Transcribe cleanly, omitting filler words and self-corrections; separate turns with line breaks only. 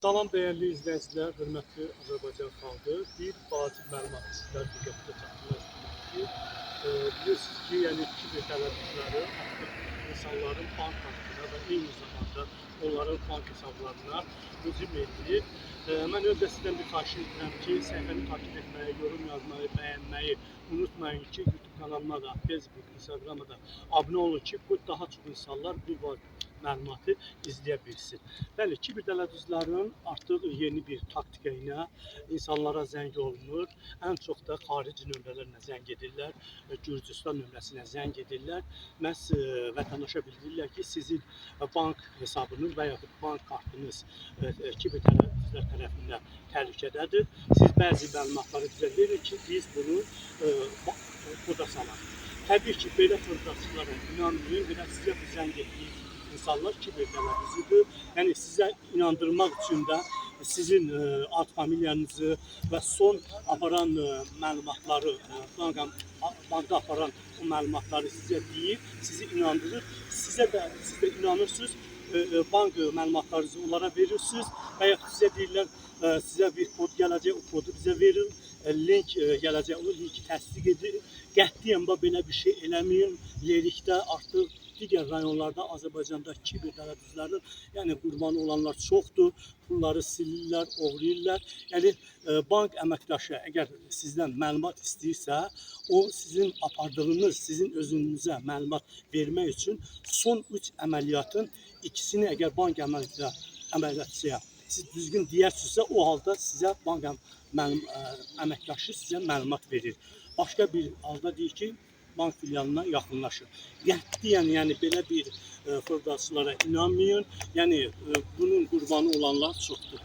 Salam değerli izləyicilər, hörmətli Azərbaycan xalqı. Bir vacib məlumat sizlər diqqətinizə çatdırmaq istəyirəm ki, bilirsiniz ki, yəni kiber tələbatları artıq insanların bank kartına və eyni zamanda onların bank hesablarına hücum edir. Mən öncəsindən bir xahiş edirəm ki, səhifəni takip etməyi, yorum yazmayı, bəyənməyi unutmayın ki, YouTube kanalıma da, Facebook, Instagram'a da abunə olun ki, bu daha çox insanlar bu məlumatı izləyə bilsin. Bəli, kiber tələbatçıların artıq yeni bir taktika ilə insanlara zəng olunur. Ən çox da xarici nömrələrlə zəng edirlər, Gürcüstan nömrəsinə zəng edirlər. Məhz vətəndaşa bildirirlər ki, sizin bank hesabınız və yaxud bank kartınız kiber tələbatçılar tərəfindən təhlükədədir. Siz bəzi məlumatları bizə verin ki, biz bunu koda salaq. Təbii ki, belə fırıldaqçılara inanmayın, belə sizə bir zəng etdiyi insanlar kiber tələbatçıdır. Yəni sizə inandırmaq üçün də sizin ad familiyanızı və son aparan məlumatları, bankda aparan o məlumatları sizə deyir, sizi inandırır. Siz də inanırsınız, bank məlumatlarınızı onlara verirsiniz və yaxud sizə deyirlər, sizə bir kod gələcək, o kodu bizə verin, link gələcək, o linki təsdiq edin. Qətiyyən belə bir şey eləməyin. Lerikdə artıq digər rayonlarda Azərbaycanda kiber tələbatçıların yəni qurbanı olanlar çoxdur. Pulları silirlər, oğurlayırlar. Yəni bank əməkdaşı əgər sizdən məlumat istəyirsə, o sizin apardığınız, sizin özünüzə məlumat vermək üçün son 3 əməliyyatın ikisini əgər bank əməliyyatçıya siz düzgün deyərsinizsə, o halda sizə bank əməkdaşı sizə məlumat verir. Başqa bir halda deyir ki, bank filialına yaxınlaşın. Yəni belə bir fırıldaqçılara inanmayın. Yəni bunun qurbanı olanlar çoxdur.